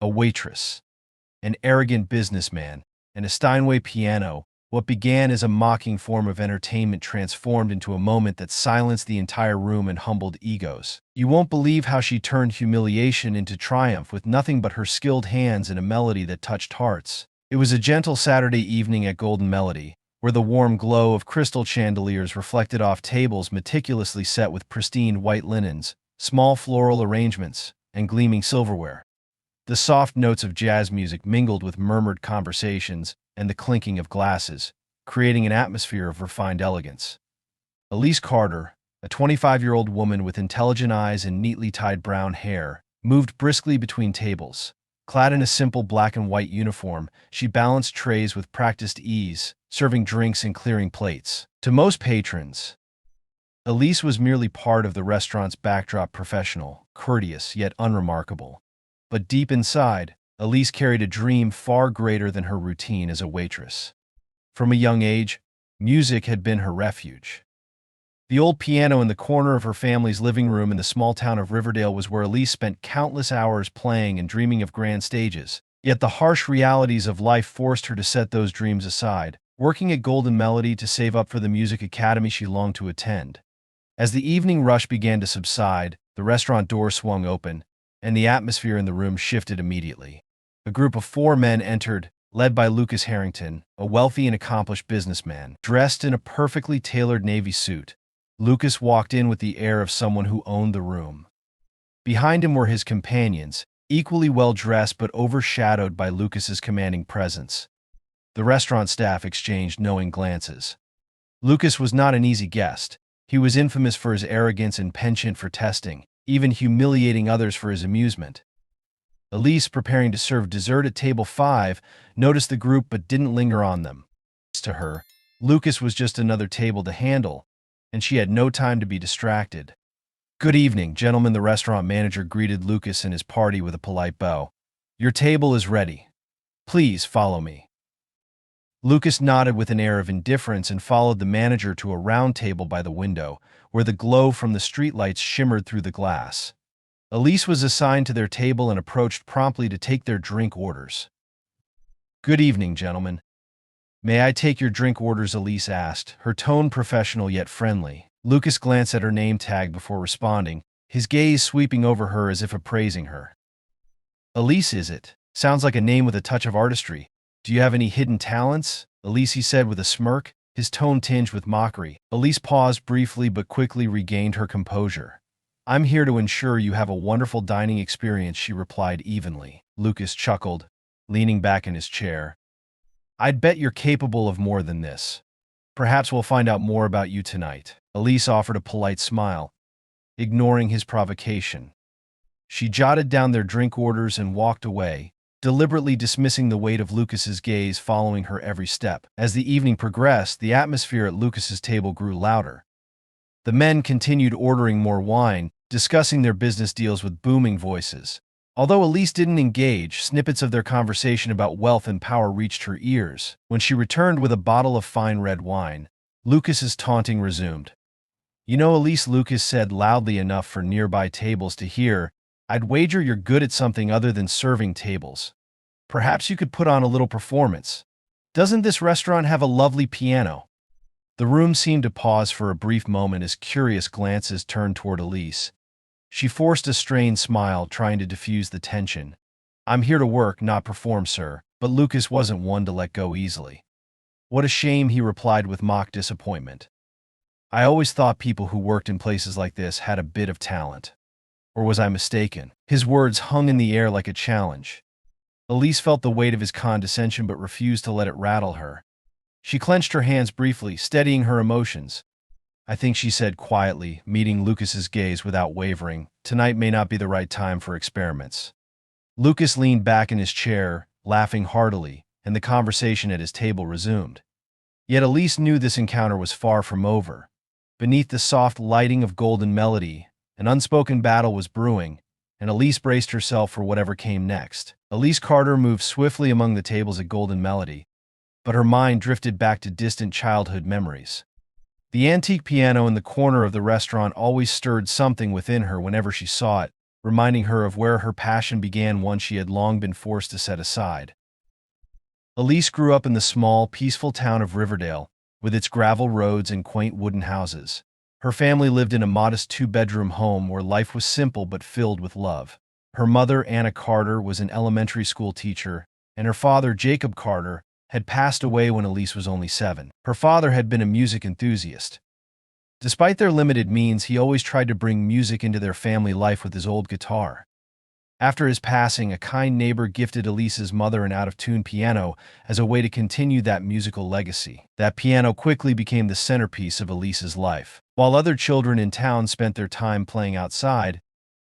a waitress, an arrogant businessman, and a Steinway piano. What began as a mocking form of entertainment transformed into a moment that silenced the entire room and humbled egos. You won't believe how she turned humiliation into triumph with nothing but her skilled hands and a melody that touched hearts. It was a gentle Saturday evening at Golden Melody, where the warm glow of crystal chandeliers reflected off tables meticulously set with pristine white linens, small floral arrangements, and gleaming silverware. The soft notes of jazz music mingled with murmured conversations and the clinking of glasses, creating an atmosphere of refined elegance. Elise Carter, a 25-year-old woman with intelligent eyes and neatly tied brown hair, moved briskly between tables. Clad in a simple black and white uniform, she balanced trays with practiced ease, serving drinks and clearing plates. To most patrons, Elise was merely part of the restaurant's backdrop, professional, courteous, yet unremarkable. But deep inside, Elise carried a dream far greater than her routine as a waitress. From a young age, music had been her refuge. The old piano in the corner of her family's living room in the small town of Riverdale was where Elise spent countless hours playing and dreaming of grand stages. Yet the harsh realities of life forced her to set those dreams aside, working at Golden Melody to save up for the music academy she longed to attend. As the evening rush began to subside, the restaurant door swung open, and the atmosphere in the room shifted immediately. A group of 4 men entered, led by Lucas Harrington, a wealthy and accomplished businessman. Dressed in a perfectly tailored navy suit, Lucas walked in with the air of someone who owned the room. Behind him were his companions, equally well-dressed but overshadowed by Lucas's commanding presence. The restaurant staff exchanged knowing glances. Lucas was not an easy guest. He was infamous for his arrogance and penchant for testing, even humiliating others for his amusement. Elise, preparing to serve dessert at table 5, noticed the group but didn't linger on them. To her, Lucas was just another table to handle, and she had no time to be distracted. "Good evening, gentlemen," the restaurant manager greeted Lucas and his party with a polite bow. "Your table is ready. Please follow me." Lucas nodded with an air of indifference and followed the manager to a round table by the window, where the glow from the streetlights shimmered through the glass. Elise was assigned to their table and approached promptly to take their drink orders. "Good evening, gentlemen. May I take your drink orders?" Elise asked, her tone professional yet friendly. Lucas glanced at her name tag before responding, his gaze sweeping over her as if appraising her. "Elise, is it? Sounds like a name with a touch of artistry. Do you have any hidden talents?" Elise said with a smirk, his tone tinged with mockery. Elise paused briefly but quickly regained her composure. "I'm here to ensure you have a wonderful dining experience," she replied evenly. Lucas chuckled, leaning back in his chair. "I'd bet you're capable of more than this. Perhaps we'll find out more about you tonight." Elise offered a polite smile, ignoring his provocation. She jotted down their drink orders and walked away, deliberately dismissing the weight of Lucas's gaze following her every step. As the evening progressed, the atmosphere at Lucas's table grew louder. The men continued ordering more wine, discussing their business deals with booming voices. Although Elise didn't engage, snippets of their conversation about wealth and power reached her ears. When she returned with a bottle of fine red wine, Lucas's taunting resumed. "You know, Elise," Lucas said loudly enough for nearby tables to hear, "I'd wager you're good at something other than serving tables. Perhaps you could put on a little performance. Doesn't this restaurant have a lovely piano?" The room seemed to pause for a brief moment as curious glances turned toward Elise. She forced a strained smile, trying to diffuse the tension. "I'm here to work, not perform, sir." But Lucas wasn't one to let go easily. "What a shame," he replied with mock disappointment. "I always thought people who worked in places like this had a bit of talent. Or was I mistaken?" His words hung in the air like a challenge. Elise felt the weight of his condescension but refused to let it rattle her. She clenched her hands briefly, steadying her emotions. "I think," she said quietly, meeting Lucas's gaze without wavering, "tonight may not be the right time for experiments." Lucas leaned back in his chair, laughing heartily, and the conversation at his table resumed. Yet Elise knew this encounter was far from over. Beneath the soft lighting of Golden Melody, an unspoken battle was brewing, and Elise braced herself for whatever came next. Elise Carter moved swiftly among the tables at Golden Melody, but her mind drifted back to distant childhood memories. The antique piano in the corner of the restaurant always stirred something within her whenever she saw it, reminding her of where her passion began, one she had long been forced to set aside. Elise grew up in the small, peaceful town of Riverdale, with its gravel roads and quaint wooden houses. Her family lived in a modest two-bedroom home where life was simple but filled with love. Her mother, Anna Carter, was an elementary school teacher, and her father, Jacob Carter, had passed away when Elise was only 7. Her father had been a music enthusiast. Despite their limited means, he always tried to bring music into their family life with his old guitar. After his passing, a kind neighbor gifted Elise's mother an out-of-tune piano as a way to continue that musical legacy. That piano quickly became the centerpiece of Elise's life. While other children in town spent their time playing outside,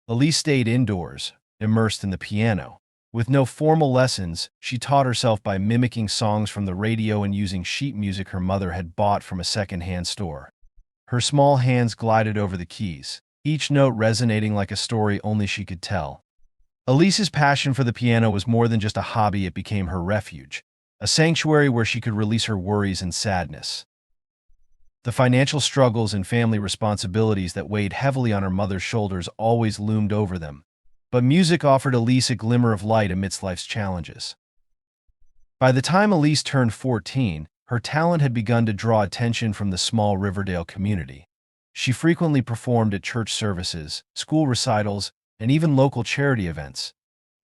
Elise stayed indoors, immersed in the piano. With no formal lessons, she taught herself by mimicking songs from the radio and using sheet music her mother had bought from a second-hand store. Her small hands glided over the keys, each note resonating like a story only she could tell. Elise's passion for the piano was more than just a hobby, it became her refuge, a sanctuary where she could release her worries and sadness. The financial struggles and family responsibilities that weighed heavily on her mother's shoulders always loomed over them, but music offered Elise a glimmer of light amidst life's challenges. By the time Elise turned 14, her talent had begun to draw attention from the small Riverdale community. She frequently performed at church services, school recitals, and even local charity events.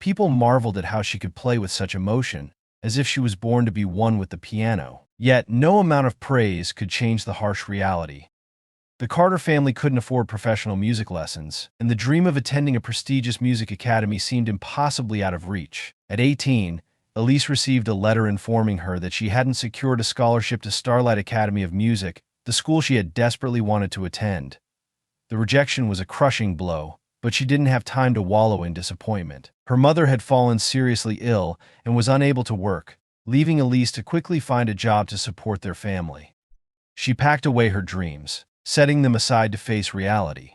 People marveled at how she could play with such emotion, as if she was born to be one with the piano. Yet, no amount of praise could change the harsh reality. The Carter family couldn't afford professional music lessons, and the dream of attending a prestigious music academy seemed impossibly out of reach. At 18, Elise received a letter informing her that she hadn't secured a scholarship to Starlight Academy of Music, the school she had desperately wanted to attend. The rejection was a crushing blow, but she didn't have time to wallow in disappointment. Her mother had fallen seriously ill and was unable to work, leaving Elise to quickly find a job to support their family. She packed away her dreams, setting them aside to face reality.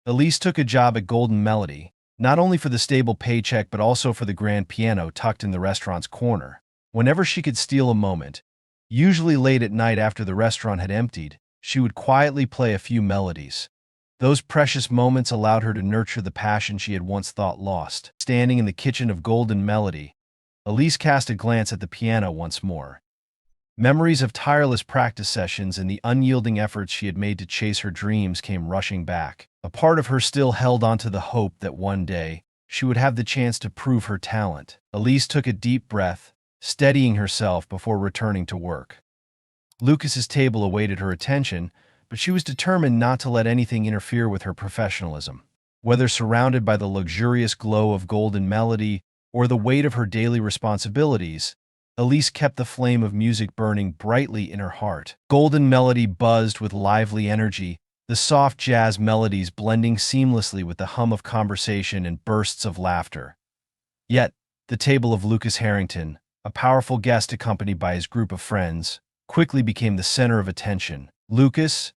Elise took a job at Golden Melody, not only for the stable paycheck but also for the grand piano tucked in the restaurant's corner. Whenever she could steal a moment, usually late at night after the restaurant had emptied, she would quietly play a few melodies. Those precious moments allowed her to nurture the passion she had once thought lost. Standing in the kitchen of Golden Melody, Elise cast a glance at the piano once more. Memories of tireless practice sessions and the unyielding efforts she had made to chase her dreams came rushing back. A part of her still held onto the hope that one day she would have the chance to prove her talent. Elise took a deep breath, steadying herself before returning to work. Lucas's table awaited her attention, but she was determined not to let anything interfere with her professionalism. Whether surrounded by the luxurious glow of Golden Melody or the weight of her daily responsibilities, Elise kept the flame of music burning brightly in her heart. Golden Melody buzzed with lively energy, the soft jazz melodies blending seamlessly with the hum of conversation and bursts of laughter. Yet, the table of Lucas Harrington, a powerful guest accompanied by his group of friends, quickly became the center of attention. Lucas,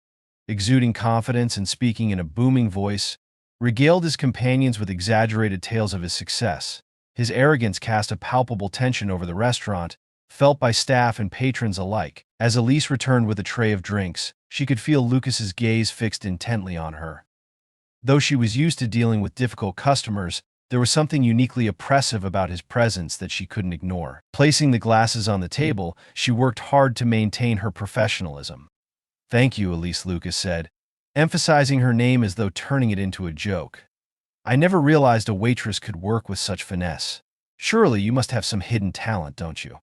exuding confidence and speaking in a booming voice, regaled his companions with exaggerated tales of his success. His arrogance cast a palpable tension over the restaurant, felt by staff and patrons alike. As Elise returned with a tray of drinks, she could feel Lucas's gaze fixed intently on her. Though she was used to dealing with difficult customers, there was something uniquely oppressive about his presence that she couldn't ignore. Placing the glasses on the table, she worked hard to maintain her professionalism. "Thank you," Elise, Lucas said, emphasizing her name as though turning it into a joke. "I never realized a waitress could work with such finesse. Surely you must have some hidden talent, don't you?"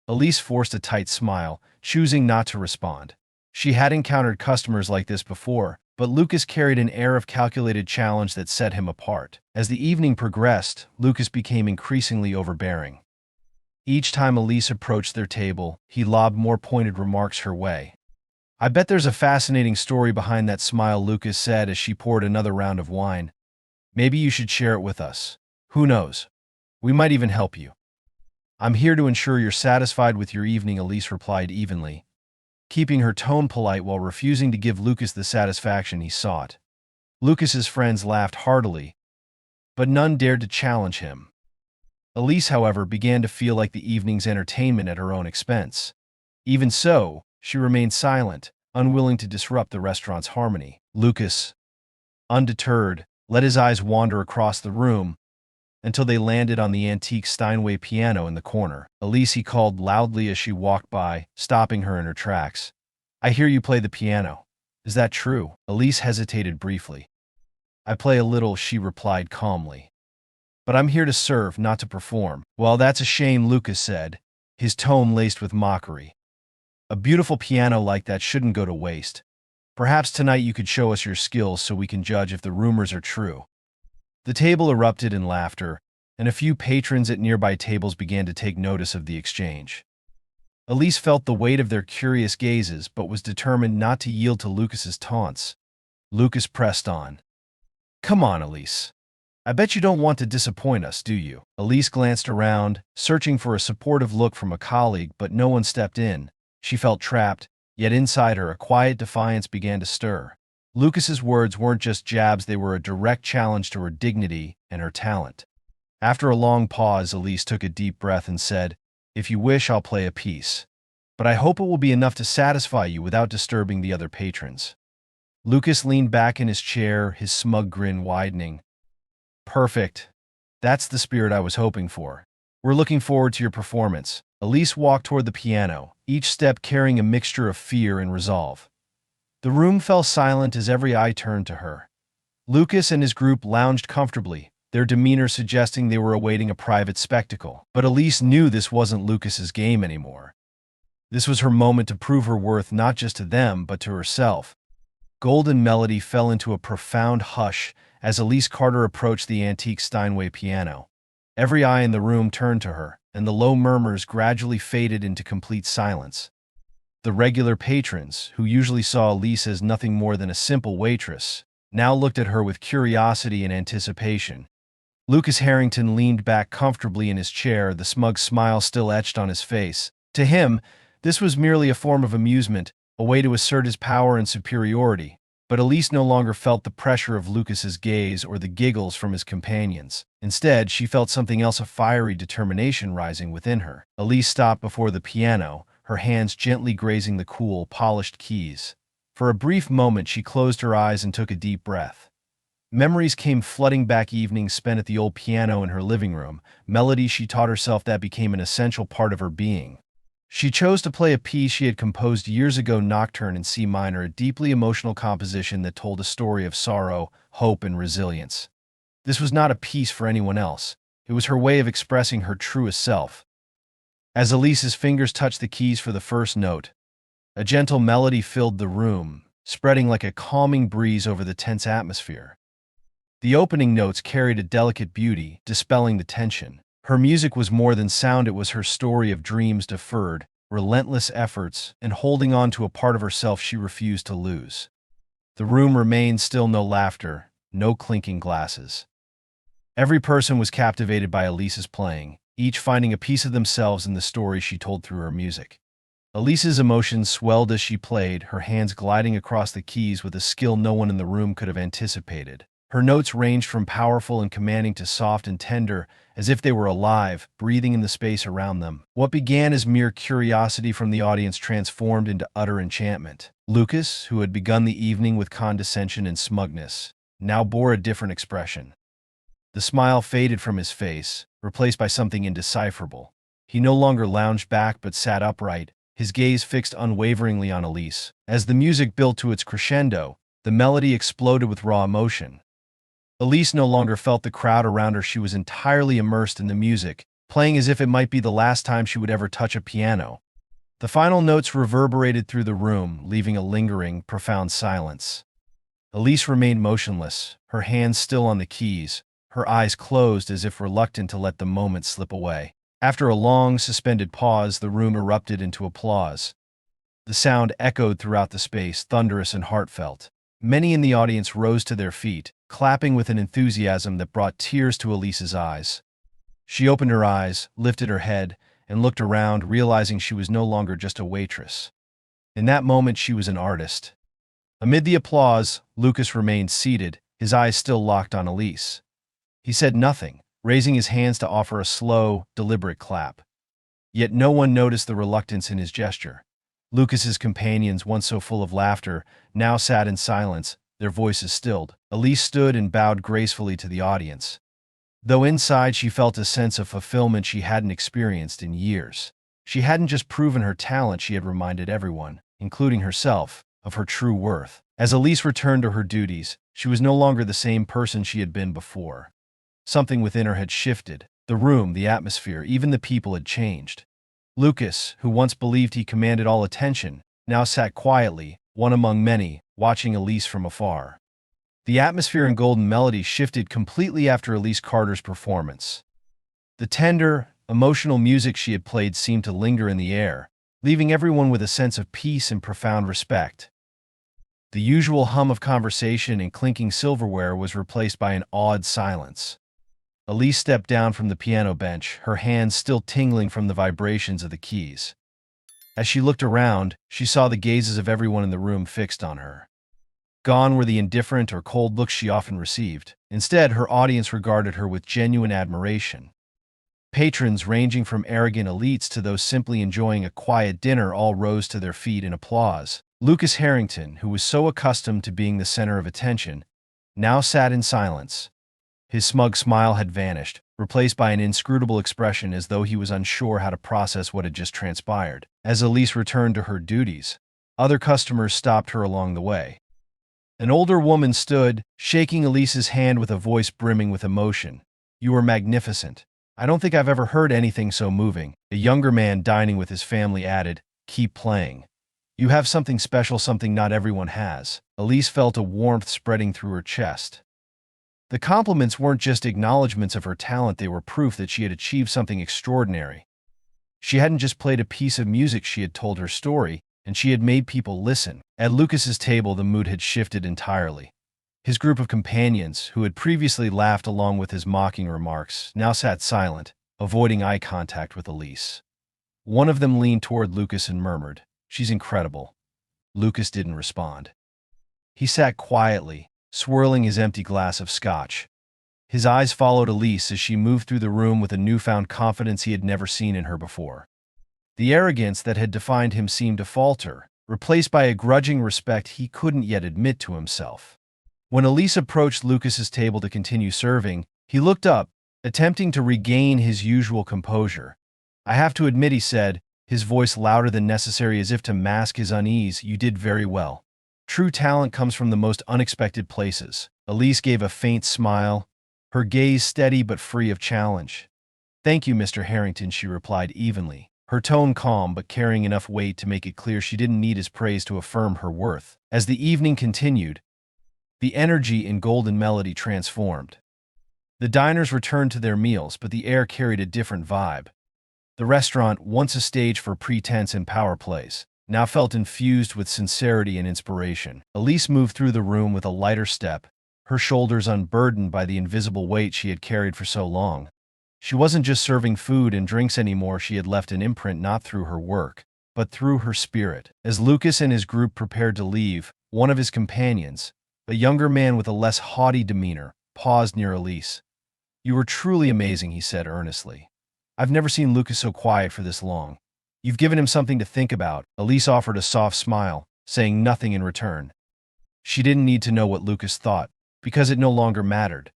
Elise forced a tight smile, choosing not to respond. She had encountered customers like this before, but Lucas carried an air of calculated challenge that set him apart. As the evening progressed, Lucas became increasingly overbearing. Each time Elise approached their table, he lobbed more pointed remarks her way. "I bet there's a fascinating story behind that smile," Lucas said as she poured another round of wine. "Maybe you should share it with us. Who knows? We might even help you." "I'm here to ensure you're satisfied with your evening," Elise replied evenly, keeping her tone polite while refusing to give Lucas the satisfaction he sought. Lucas's friends laughed heartily, but none dared to challenge him. Elise, however, began to feel like the evening's entertainment at her own expense. Even so, she remained silent, unwilling to disrupt the restaurant's harmony. Lucas, undeterred, let his eyes wander across the room until they landed on the antique Steinway piano in the corner. Elise, he called loudly as she walked by, stopping her in her tracks. I hear you play the piano. Is that true? Elise hesitated briefly. I play a little, she replied calmly. But I'm here to serve, not to perform. Well, that's a shame, Lucas said, his tone laced with mockery. A beautiful piano like that shouldn't go to waste. Perhaps tonight you could show us your skills so we can judge if the rumors are true. The table erupted in laughter, and a few patrons at nearby tables began to take notice of the exchange. Elise felt the weight of their curious gazes, but was determined not to yield to Lucas's taunts. Lucas pressed on. Come on, Elise. I bet you don't want to disappoint us, do you? Elise glanced around, searching for a supportive look from a colleague, but no one stepped in. She felt trapped, yet inside her a quiet defiance began to stir. Lucas's words weren't just jabs, they were a direct challenge to her dignity and her talent. After a long pause, Elise took a deep breath and said, If you wish, I'll play a piece. But I hope it will be enough to satisfy you without disturbing the other patrons. Lucas leaned back in his chair, his smug grin widening. Perfect. That's the spirit I was hoping for. We're looking forward to your performance. Elise walked toward the piano, each step carrying a mixture of fear and resolve. The room fell silent as every eye turned to her. Lucas and his group lounged comfortably, their demeanor suggesting they were awaiting a private spectacle. But Elise knew this wasn't Lucas's game anymore. This was her moment to prove her worth not just to them, but to herself. Golden melody fell into a profound hush as Elise Carter approached the antique Steinway piano. Every eye in the room turned to her, and the low murmurs gradually faded into complete silence. The regular patrons, who usually saw Elise as nothing more than a simple waitress, now looked at her with curiosity and anticipation. Lucas Harrington leaned back comfortably in his chair, the smug smile still etched on his face. To him, this was merely a form of amusement, a way to assert his power and superiority. But Elise no longer felt the pressure of Lucas's gaze or the giggles from his companions. Instead, she felt something else, a fiery determination rising within her. Elise stopped before the piano, her hands gently grazing the cool, polished keys. For a brief moment, she closed her eyes and took a deep breath. Memories came flooding back, evenings spent at the old piano in her living room, melodies she taught herself that became an essential part of her being. She chose to play a piece she had composed years ago, Nocturne in C minor, a deeply emotional composition that told a story of sorrow, hope, and resilience. This was not a piece for anyone else. It was her way of expressing her truest self. As Elise's fingers touched the keys for the first note, a gentle melody filled the room, spreading like a calming breeze over the tense atmosphere. The opening notes carried a delicate beauty, dispelling the tension. Her music was more than sound, it was her story of dreams deferred, relentless efforts, and holding on to a part of herself she refused to lose. The room remained still, no laughter, no clinking glasses. Every person was captivated by Elise's playing, each finding a piece of themselves in the story she told through her music. Elise's emotions swelled as she played, her hands gliding across the keys with a skill no one in the room could have anticipated. Her notes ranged from powerful and commanding to soft and tender, as if they were alive, breathing in the space around them. What began as mere curiosity from the audience transformed into utter enchantment. Lucas, who had begun the evening with condescension and smugness, now bore a different expression. The smile faded from his face, replaced by something indecipherable. He no longer lounged back but sat upright, his gaze fixed unwaveringly on Elise. As the music built to its crescendo, the melody exploded with raw emotion. Elise no longer felt the crowd around her, she was entirely immersed in the music, playing as if it might be the last time she would ever touch a piano. The final notes reverberated through the room, leaving a lingering, profound silence. Elise remained motionless, her hands still on the keys, her eyes closed as if reluctant to let the moment slip away. After a long, suspended pause, the room erupted into applause. The sound echoed throughout the space, thunderous and heartfelt. Many in the audience rose to their feet, clapping with an enthusiasm that brought tears to Elise's eyes. She opened her eyes, lifted her head, and looked around, realizing she was no longer just a waitress. In that moment, she was an artist. Amid the applause, Lucas remained seated, his eyes still locked on Elise. He said nothing, raising his hands to offer a slow, deliberate clap. Yet no one noticed the reluctance in his gesture. Lucas's companions, once so full of laughter, now sat in silence, their voices stilled. Elise stood and bowed gracefully to the audience, though inside she felt a sense of fulfillment she hadn't experienced in years. She hadn't just proven her talent, she had reminded everyone, including herself, of her true worth. As Elise returned to her duties, she was no longer the same person she had been before. Something within her had shifted. The room, the atmosphere, even the people had changed. Lucas, who once believed he commanded all attention, now sat quietly, one among many, watching Elise from afar. The atmosphere in Golden Melody shifted completely after Elise Carter's performance. The tender, emotional music she had played seemed to linger in the air, leaving everyone with a sense of peace and profound respect. The usual hum of conversation and clinking silverware was replaced by an awed silence. Elise stepped down from the piano bench, her hands still tingling from the vibrations of the keys. As she looked around, she saw the gazes of everyone in the room fixed on her. Gone were the indifferent or cold looks she often received. Instead, her audience regarded her with genuine admiration. Patrons ranging from arrogant elites to those simply enjoying a quiet dinner all rose to their feet in applause. Lucas Harrington, who was so accustomed to being the center of attention, now sat in silence. His smug smile had vanished, replaced by an inscrutable expression as though he was unsure how to process what had just transpired. As Elise returned to her duties, other customers stopped her along the way. An older woman stood, shaking Elise's hand with a voice brimming with emotion. "You are magnificent. I don't think I've ever heard anything so moving." A younger man dining with his family added, "Keep playing. You have something special, something not everyone has." Elise felt a warmth spreading through her chest. The compliments weren't just acknowledgments of her talent, they were proof that she had achieved something extraordinary. She hadn't just played a piece of music, she had told her story, and she had made people listen. At Lucas's table, the mood had shifted entirely. His group of companions, who had previously laughed along with his mocking remarks, now sat silent, avoiding eye contact with Elise. One of them leaned toward Lucas and murmured, "She's incredible." Lucas didn't respond. He sat quietly, swirling his empty glass of scotch. His eyes followed Elise as she moved through the room with a newfound confidence he had never seen in her before. The arrogance that had defined him seemed to falter, replaced by a grudging respect he couldn't yet admit to himself. When Elise approached Lucas's table to continue serving, he looked up, attempting to regain his usual composure. "I have to admit," he said, his voice louder than necessary as if to mask his unease, "you did very well. True talent comes from the most unexpected places." Elise gave a faint smile, her gaze steady but free of challenge. "Thank you, Mr. Harrington," she replied evenly, her tone calm but carrying enough weight to make it clear she didn't need his praise to affirm her worth. As the evening continued, the energy in Golden Melody transformed. The diners returned to their meals, but the air carried a different vibe. The restaurant, once a stage for pretense and power plays, now felt infused with sincerity and inspiration. Elise moved through the room with a lighter step, her shoulders unburdened by the invisible weight she had carried for so long. She wasn't just serving food and drinks anymore, she had left an imprint not through her work, but through her spirit. As Lucas and his group prepared to leave, one of his companions, a younger man with a less haughty demeanor, paused near Elise. "You are truly amazing," he said earnestly. "I've never seen Lucas so quiet for this long. You've given him something to think about." Elise offered a soft smile, saying nothing in return. She didn't need to know what Lucas thought, because it no longer mattered.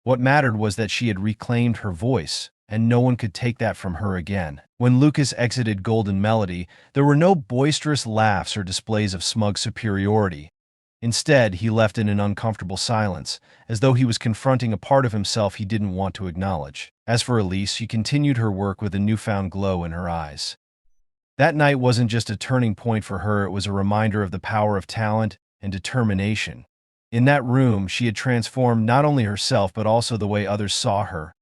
What mattered was that she had reclaimed her voice, and no one could take that from her again. When Lucas exited Golden Melody, there were no boisterous laughs or displays of smug superiority. Instead, he left in an uncomfortable silence, as though he was confronting a part of himself he didn't want to acknowledge. As for Elise, she continued her work with a newfound glow in her eyes. That night wasn't just a turning point for her, it was a reminder of the power of talent and determination. In that room, she had transformed not only herself but also the way others saw her.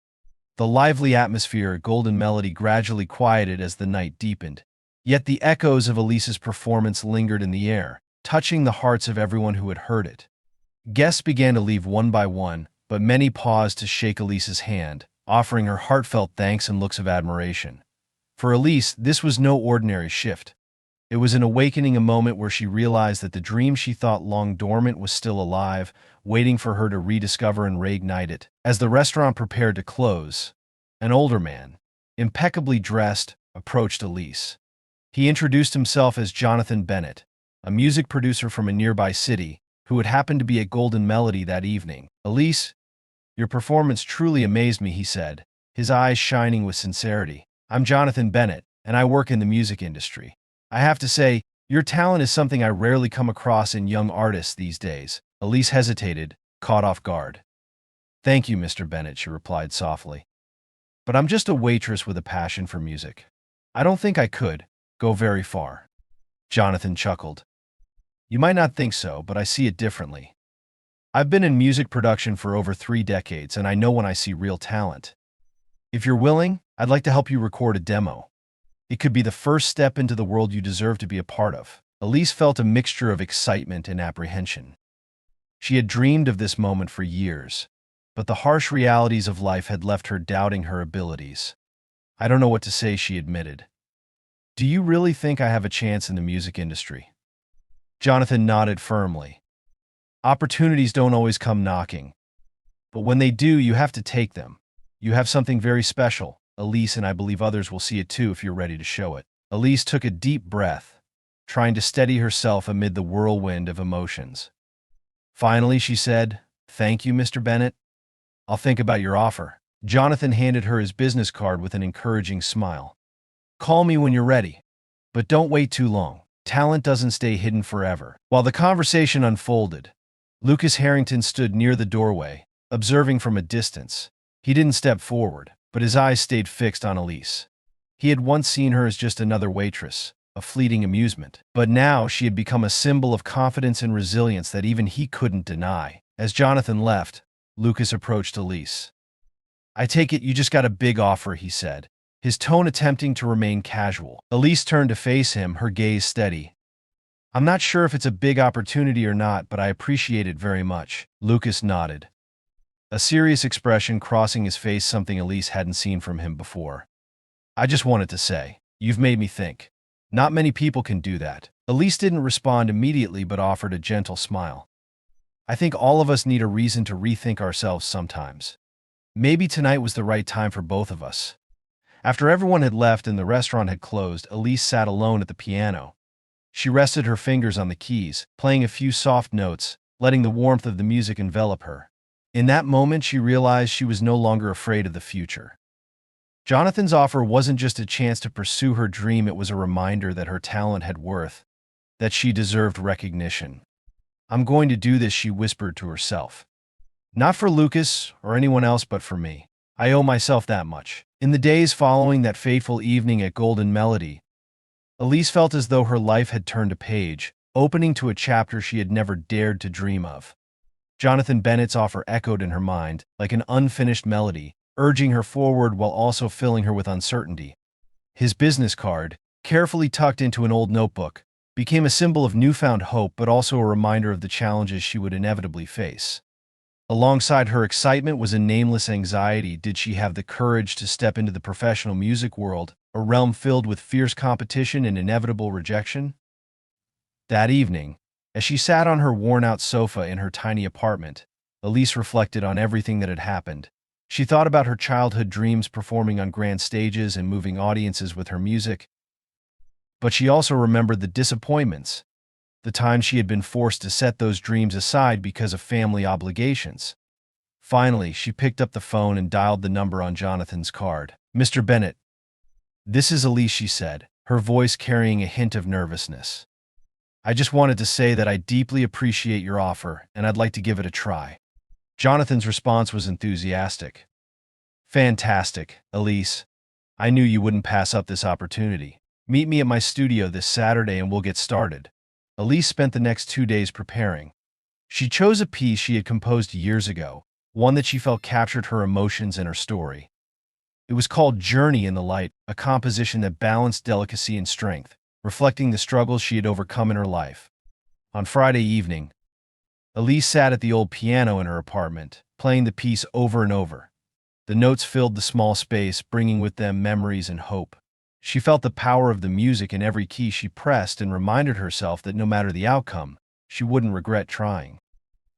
The lively atmosphere at Golden Melody gradually quieted as the night deepened. Yet the echoes of Elise's performance lingered in the air, touching the hearts of everyone who had heard it. Guests began to leave one by one, but many paused to shake Elise's hand, offering her heartfelt thanks and looks of admiration. For Elise, this was no ordinary shift. It was an awakening, a moment where she realized that the dream she thought long dormant was still alive, waiting for her to rediscover and reignite it. As the restaurant prepared to close, an older man, impeccably dressed, approached Elise. He introduced himself as Jonathan Bennett, a music producer from a nearby city, who had happened to be at Golden Melody that evening. "Elise, your performance truly amazed me," he said, his eyes shining with sincerity. "I'm Jonathan Bennett, and I work in the music industry. I have to say, your talent is something I rarely come across in young artists these days." Elise hesitated, caught off guard. "Thank you, Mr. Bennett," she replied softly. "But I'm just a waitress with a passion for music. I don't think I could go very far." Jonathan chuckled. "You might not think so, but I see it differently. I've been in music production for over 3 decades, and I know when I see real talent. If you're willing, I'd like to help you record a demo. It could be the first step into the world you deserve to be a part of." Elise felt a mixture of excitement and apprehension. She had dreamed of this moment for years, but the harsh realities of life had left her doubting her abilities. "I don't know what to say," she admitted. "Do you really think I have a chance in the music industry?" Jonathan nodded firmly. "Opportunities don't always come knocking, but when they do, you have to take them. You have something very special, Elise, and I believe others will see it too if you're ready to show it." Elise took a deep breath, trying to steady herself amid the whirlwind of emotions. Finally, she said, "Thank you, Mr. Bennett. I'll think about your offer." Jonathan handed her his business card with an encouraging smile. "Call me when you're ready, but don't wait too long. Talent doesn't stay hidden forever." While the conversation unfolded, Lucas Harrington stood near the doorway, observing from a distance. He didn't step forward, but his eyes stayed fixed on Elise. He had once seen her as just another waitress, a fleeting amusement, but now she had become a symbol of confidence and resilience that even he couldn't deny. As Jonathan left, Lucas approached Elise. "I take it you just got a big offer," he said, his tone attempting to remain casual. Elise turned to face him, her gaze steady. "I'm not sure if it's a big opportunity or not, but I appreciate it very much." Lucas nodded, a serious expression crossing his face, something Elise hadn't seen from him before. "I just wanted to say, you've made me think. Not many people can do that." Elise didn't respond immediately but offered a gentle smile. "I think all of us need a reason to rethink ourselves sometimes. Maybe tonight was the right time for both of us." After everyone had left and the restaurant had closed, Elise sat alone at the piano. She rested her fingers on the keys, playing a few soft notes, letting the warmth of the music envelop her. In that moment, she realized she was no longer afraid of the future. Jonathan's offer wasn't just a chance to pursue her dream, it was a reminder that her talent had worth, that she deserved recognition. "I'm going to do this," she whispered to herself. "Not for Lucas or anyone else, but for me. I owe myself that much." In the days following that fateful evening at Golden Melody, Elise felt as though her life had turned a page, opening to a chapter she had never dared to dream of. Jonathan Bennett's offer echoed in her mind like an unfinished melody, urging her forward while also filling her with uncertainty. His business card, carefully tucked into an old notebook, became a symbol of newfound hope but also a reminder of the challenges she would inevitably face. Alongside her excitement was a nameless anxiety. Did she have the courage to step into the professional music world, a realm filled with fierce competition and inevitable rejection? That evening, as she sat on her worn-out sofa in her tiny apartment, Elise reflected on everything that had happened. She thought about her childhood dreams, performing on grand stages and moving audiences with her music. But she also remembered the disappointments, the times she had been forced to set those dreams aside because of family obligations. Finally, she picked up the phone and dialed the number on Jonathan's card. "Mr. Bennett, this is Elise," she said, her voice carrying a hint of nervousness. "I just wanted to say that I deeply appreciate your offer, and I'd like to give it a try." Jonathan's response was enthusiastic. "Fantastic, Elise. I knew you wouldn't pass up this opportunity. Meet me at my studio this Saturday and we'll get started." Elise spent the next 2 days preparing. She chose a piece she had composed years ago, one that she felt captured her emotions and her story. It was called Journey in the Light, a composition that balanced delicacy and strength, reflecting the struggles she had overcome in her life. On Friday evening, Elise sat at the old piano in her apartment, playing the piece over and over. The notes filled the small space, bringing with them memories and hope. She felt the power of the music in every key she pressed and reminded herself that no matter the outcome, she wouldn't regret trying.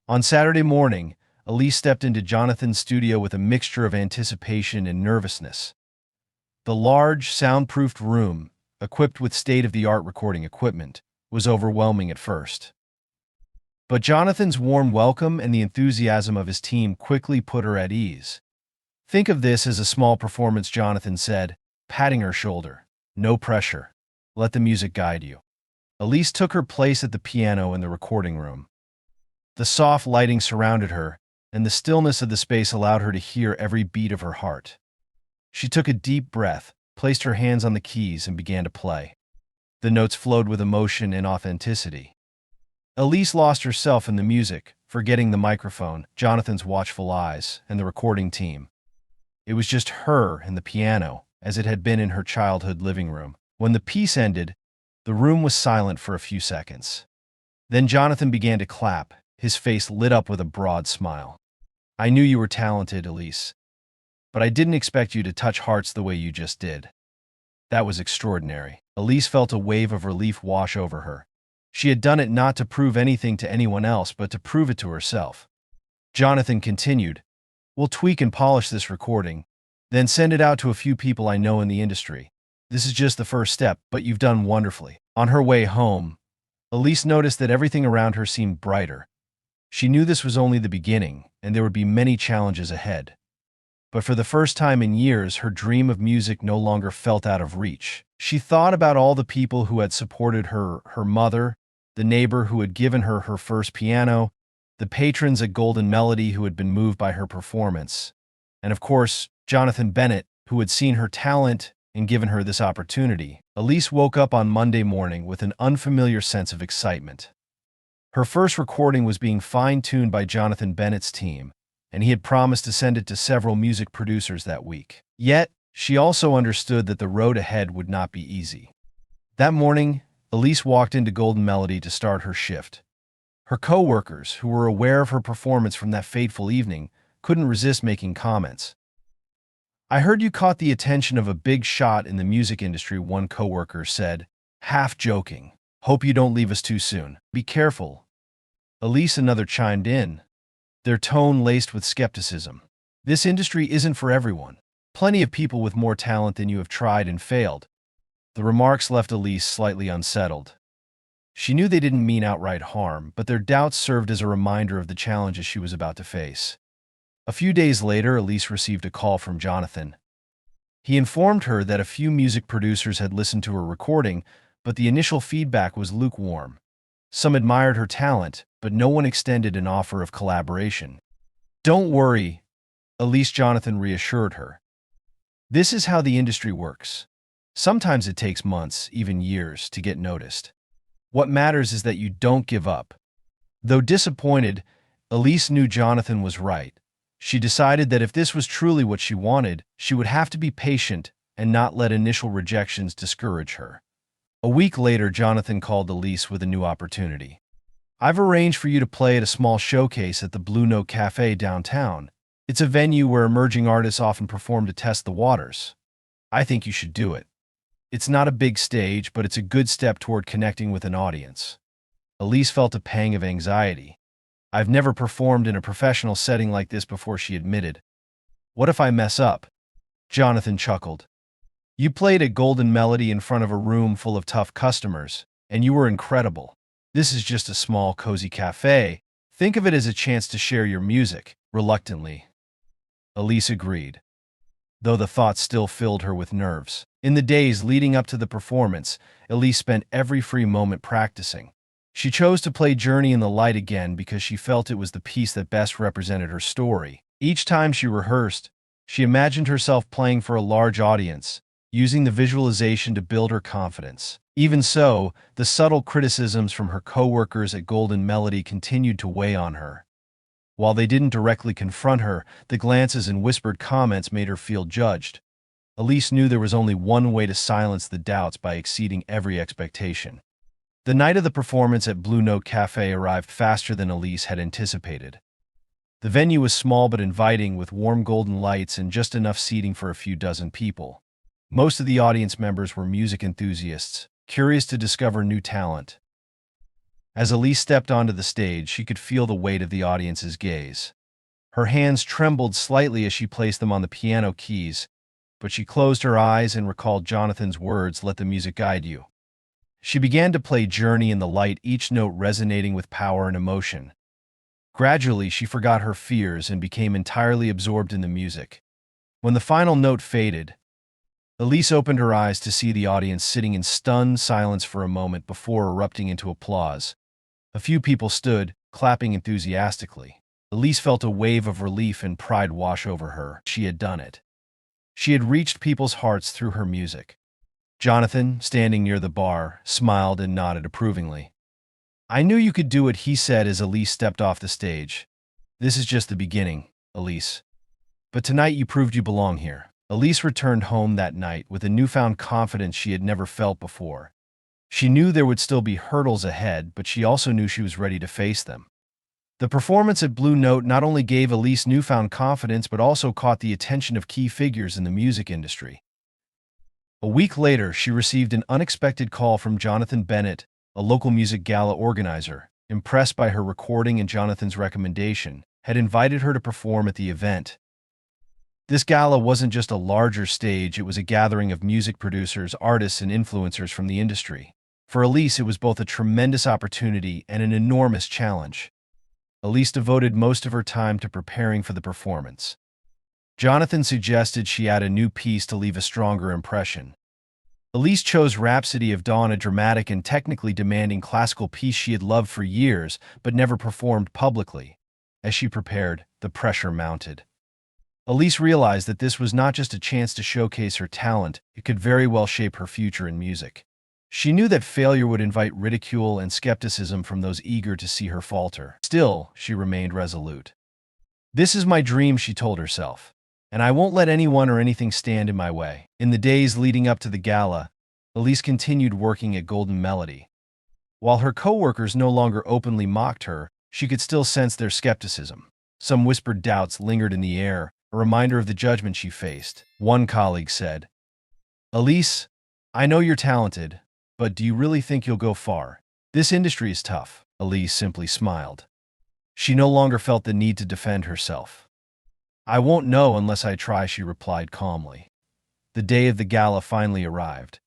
On Saturday morning, Elise stepped into Jonathan's studio with a mixture of anticipation and nervousness. The large, soundproofed room, equipped with state-of-the-art recording equipment, was overwhelming at first. But Jonathan's warm welcome and the enthusiasm of his team quickly put her at ease. "Think of this as a small performance," Jonathan said, patting her shoulder. "No pressure. Let the music guide you." Elise took her place at the piano in the recording room. The soft lighting surrounded her, and the stillness of the space allowed her to hear every beat of her heart. She took a deep breath, placed her hands on the keys, and began to play. The notes flowed with emotion and authenticity. Elise lost herself in the music, forgetting the microphone, Jonathan's watchful eyes, and the recording team. It was just her and the piano, as it had been in her childhood living room. When the piece ended, the room was silent for a few seconds. Then Jonathan began to clap, his face lit up with a broad smile. "I knew you were talented, Elise, but I didn't expect you to touch hearts the way you just did. That was extraordinary." Elise felt a wave of relief wash over her. She had done it not to prove anything to anyone else, but to prove it to herself. Jonathan continued, "We'll tweak and polish this recording, then send it out to a few people I know in the industry. This is just the first step, but you've done wonderfully." On her way home, Elise noticed that everything around her seemed brighter. She knew this was only the beginning, and there would be many challenges ahead. But for the first time in years, her dream of music no longer felt out of reach. She thought about all the people who had supported her, her mother, the neighbor who had given her her first piano, the patrons at Golden Melody who had been moved by her performance, and of course, Jonathan Bennett, who had seen her talent and given her this opportunity. Elise woke up on Monday morning with an unfamiliar sense of excitement. Her first recording was being fine-tuned by Jonathan Bennett's team, and he had promised to send it to several music producers that week. Yet, she also understood that the road ahead would not be easy. That morning, Elise walked into Golden Melody to start her shift. Her co-workers, who were aware of her performance from that fateful evening, couldn't resist making comments. "I heard you caught the attention of a big shot in the music industry," one co-worker said, half joking. "Hope you don't leave us too soon. Be careful." Elise, another, chimed in, their tone laced with skepticism. "This industry isn't for everyone. Plenty of people with more talent than you have tried and failed." The remarks left Elise slightly unsettled. She knew they didn't mean outright harm, but their doubts served as a reminder of the challenges she was about to face. A few days later, Elise received a call from Jonathan. He informed her that a few music producers had listened to her recording, but the initial feedback was lukewarm. Some admired her talent, but no one extended an offer of collaboration. "Don't worry," Elise, Jonathan reassured her. "This is how the industry works. Sometimes it takes months, even years, to get noticed. What matters is that you don't give up." Though disappointed, Elise knew Jonathan was right. She decided that if this was truly what she wanted, she would have to be patient and not let initial rejections discourage her. A week later, Jonathan called Elise with a new opportunity. "I've arranged for you to play at a small showcase at the Blue Note Cafe downtown. It's a venue where emerging artists often perform to test the waters. I think you should do it. It's not a big stage, but it's a good step toward connecting with an audience." Elise felt a pang of anxiety. "I've never performed in a professional setting like this before," she admitted. "What if I mess up?" Jonathan chuckled. "You played at Golden Melody in front of a room full of tough customers, and you were incredible. This is just a small, cozy cafe. Think of it as a chance to share your music." Reluctantly, Elise agreed, though the thought still filled her with nerves. In the days leading up to the performance, Elise spent every free moment practicing. She chose to play Journey in the Light again because she felt it was the piece that best represented her story. Each time she rehearsed, she imagined herself playing for a large audience, using the visualization to build her confidence. Even so, the subtle criticisms from her co-workers at Golden Melody continued to weigh on her. While they didn't directly confront her, the glances and whispered comments made her feel judged. Elise knew there was only one way to silence the doubts: by exceeding every expectation. The night of the performance at Blue Note Cafe arrived faster than Elise had anticipated. The venue was small but inviting, with warm golden lights and just enough seating for a few dozen people. Most of the audience members were music enthusiasts, curious to discover new talent. As Elise stepped onto the stage, she could feel the weight of the audience's gaze. Her hands trembled slightly as she placed them on the piano keys, but she closed her eyes and recalled Jonathan's words, "Let the music guide you." She began to play Journey in the light, each note resonating with power and emotion. Gradually, she forgot her fears and became entirely absorbed in the music. When the final note faded, Elise opened her eyes to see the audience sitting in stunned silence for a moment before erupting into applause. A few people stood, clapping enthusiastically. Elise felt a wave of relief and pride wash over her. She had done it. She had reached people's hearts through her music. Jonathan, standing near the bar, smiled and nodded approvingly. "I knew you could do it," he said as Elise stepped off the stage. "This is just the beginning, Elise. But tonight you proved you belong here." Elise returned home that night with a newfound confidence she had never felt before. She knew there would still be hurdles ahead, but she also knew she was ready to face them. The performance at Blue Note not only gave Elise newfound confidence but also caught the attention of key figures in the music industry. A week later, she received an unexpected call from Jonathan Bennett, a local music gala organizer. Impressed by her recording and Jonathan's recommendation, had invited her to perform at the event. This gala wasn't just a larger stage, it was a gathering of music producers, artists, and influencers from the industry. For Elise, it was both a tremendous opportunity and an enormous challenge. Elise devoted most of her time to preparing for the performance. Jonathan suggested she add a new piece to leave a stronger impression. Elise chose Rhapsody of Dawn, a dramatic and technically demanding classical piece she had loved for years but never performed publicly. As she prepared, the pressure mounted. Elise realized that this was not just a chance to showcase her talent, it could very well shape her future in music. She knew that failure would invite ridicule and skepticism from those eager to see her falter. Still, she remained resolute. "This is my dream," she told herself, "and I won't let anyone or anything stand in my way." In the days leading up to the gala, Elise continued working at Golden Melody. While her co-workers no longer openly mocked her, she could still sense their skepticism. Some whispered doubts lingered in the air, a reminder of the judgment she faced. One colleague said, "Elise, I know you're talented, but do you really think you'll go far? This industry is tough." Elise simply smiled. She no longer felt the need to defend herself. "I won't know unless I try," she replied calmly. The day of the gala finally arrived.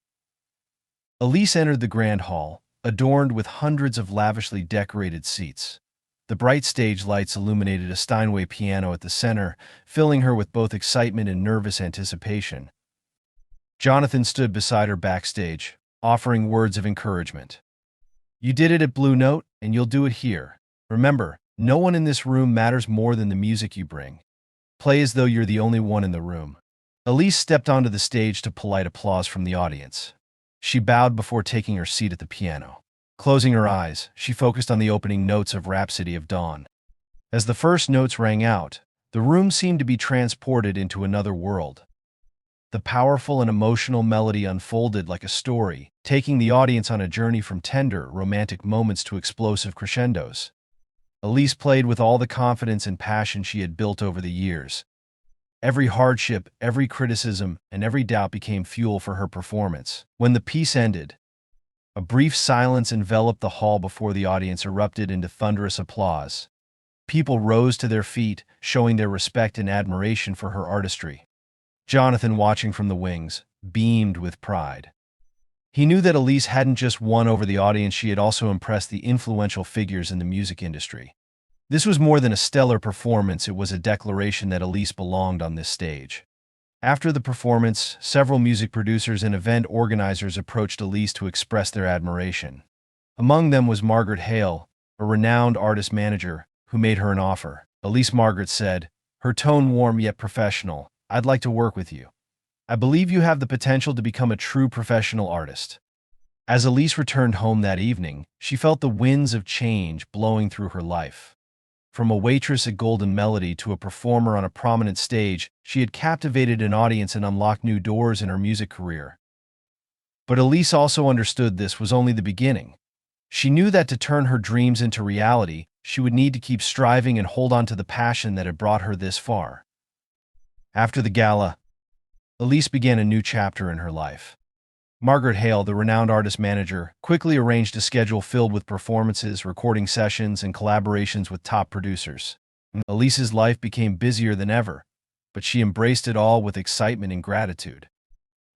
Elise entered the grand hall, adorned with hundreds of lavishly decorated seats. The bright stage lights illuminated a Steinway piano at the center, filling her with both excitement and nervous anticipation. Jonathan stood beside her backstage, offering words of encouragement. "You did it at Blue Note, and you'll do it here. Remember, no one in this room matters more than the music you bring. Play as though you're the only one in the room." Elise stepped onto the stage to polite applause from the audience. She bowed before taking her seat at the piano. Closing her eyes, she focused on the opening notes of Rhapsody of Dawn. As the first notes rang out, the room seemed to be transported into another world. The powerful and emotional melody unfolded like a story, taking the audience on a journey from tender, romantic moments to explosive crescendos. Elise played with all the confidence and passion she had built over the years. Every hardship, every criticism, and every doubt became fuel for her performance. When the piece ended, a brief silence enveloped the hall before the audience erupted into thunderous applause. People rose to their feet, showing their respect and admiration for her artistry. Jonathan, watching from the wings, beamed with pride. He knew that Elise hadn't just won over the audience, she had also impressed the influential figures in the music industry. This was more than a stellar performance, it was a declaration that Elise belonged on this stage. After the performance, several music producers and event organizers approached Elise to express their admiration. Among them was Margaret Hale, a renowned artist manager, who made her an offer. Elise Margaret said, her tone warm yet professional, "I'd like to work with you. I believe you have the potential to become a true professional artist." As Elise returned home that evening, she felt the winds of change blowing through her life. From a waitress at Golden Melody to a performer on a prominent stage, she had captivated an audience and unlocked new doors in her music career. But Elise also understood this was only the beginning. She knew that to turn her dreams into reality, she would need to keep striving and hold on to the passion that had brought her this far. After the gala, Elise began a new chapter in her life. Margaret Hale, the renowned artist manager, quickly arranged a schedule filled with performances, recording sessions, and collaborations with top producers. Elise's life became busier than ever, but she embraced it all with excitement and gratitude.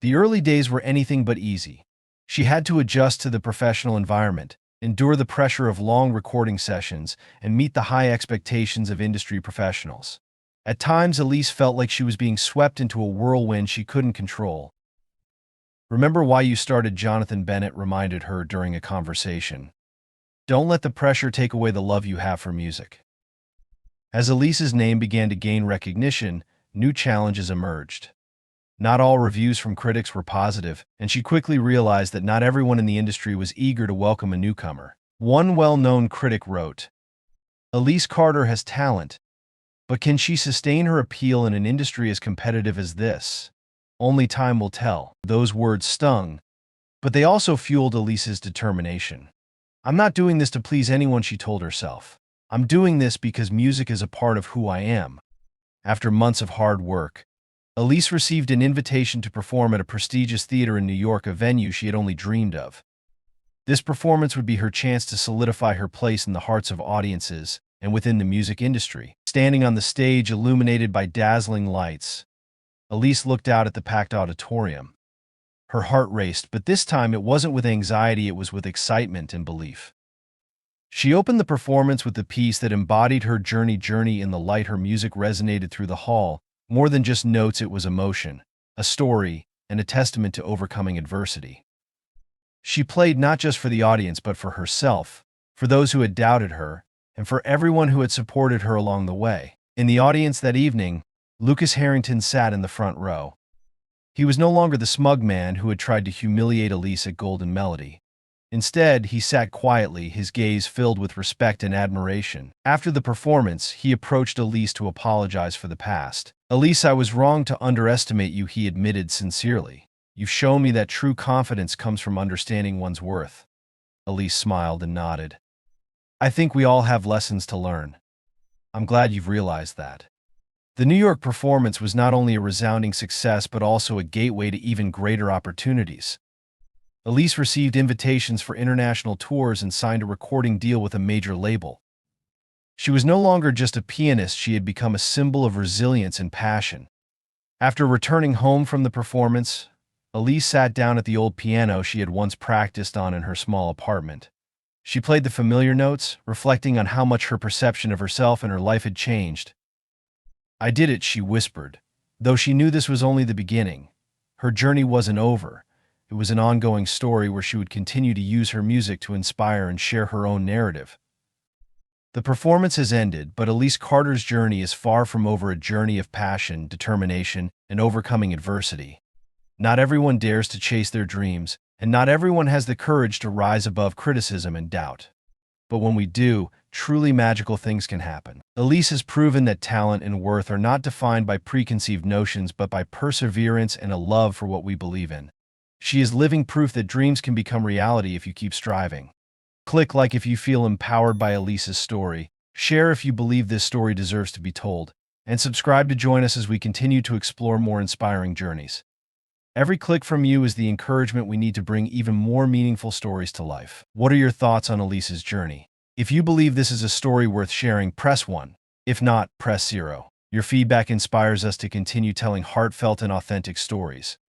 The early days were anything but easy. She had to adjust to the professional environment, endure the pressure of long recording sessions, and meet the high expectations of industry professionals. At times, Elise felt like she was being swept into a whirlwind she couldn't control. "Remember why you started," Jonathan Bennett reminded her during a conversation. "Don't let the pressure take away the love you have for music." As Elise's name began to gain recognition, new challenges emerged. Not all reviews from critics were positive, and she quickly realized that not everyone in the industry was eager to welcome a newcomer. One well-known critic wrote, "Elise Carter has talent, but can she sustain her appeal in an industry as competitive as this? Only time will tell." Those words stung, but they also fueled Elise's determination. "I'm not doing this to please anyone," she told herself. "I'm doing this because music is a part of who I am." After months of hard work, Elise received an invitation to perform at a prestigious theater in New York, a venue she had only dreamed of. This performance would be her chance to solidify her place in the hearts of audiences and within the music industry. Standing on the stage, illuminated by dazzling lights, Elise looked out at the packed auditorium. Her heart raced, but this time it wasn't with anxiety, it was with excitement and belief. She opened the performance with the piece that embodied her journey in the light. Her music resonated through the hall. More than just notes, it was emotion, a story, and a testament to overcoming adversity. She played not just for the audience, but for herself, for those who had doubted her, and for everyone who had supported her along the way. In the audience that evening, Lucas Harrington sat in the front row. He was no longer the smug man who had tried to humiliate Elise at Golden Melody. Instead, he sat quietly, his gaze filled with respect and admiration. After the performance, he approached Elise to apologize for the past. "Elise, I was wrong to underestimate you," he admitted sincerely. "You've shown me that true confidence comes from understanding one's worth." Elise smiled and nodded. "I think we all have lessons to learn. I'm glad you've realized that." The New York performance was not only a resounding success but also a gateway to even greater opportunities. Elise received invitations for international tours and signed a recording deal with a major label. She was no longer just a pianist, she had become a symbol of resilience and passion. After returning home from the performance, Elise sat down at the old piano she had once practiced on in her small apartment. She played the familiar notes, reflecting on how much her perception of herself and her life had changed. "I did it," she whispered. Though she knew this was only the beginning, her journey wasn't over. It was an ongoing story where she would continue to use her music to inspire and share her own narrative. The performance has ended, but Elise Carter's journey is far from over, a journey of passion, determination, and overcoming adversity. Not everyone dares to chase their dreams, and not everyone has the courage to rise above criticism and doubt. But when we do, truly magical things can happen. Elise has proven that talent and worth are not defined by preconceived notions but by perseverance and a love for what we believe in. She is living proof that dreams can become reality if you keep striving. Click like if you feel empowered by Elise's story, share if you believe this story deserves to be told, and subscribe to join us as we continue to explore more inspiring journeys. Every click from you is the encouragement we need to bring even more meaningful stories to life. What are your thoughts on Elise's journey? If you believe this is a story worth sharing, press 1. If not, press 0. Your feedback inspires us to continue telling heartfelt and authentic stories.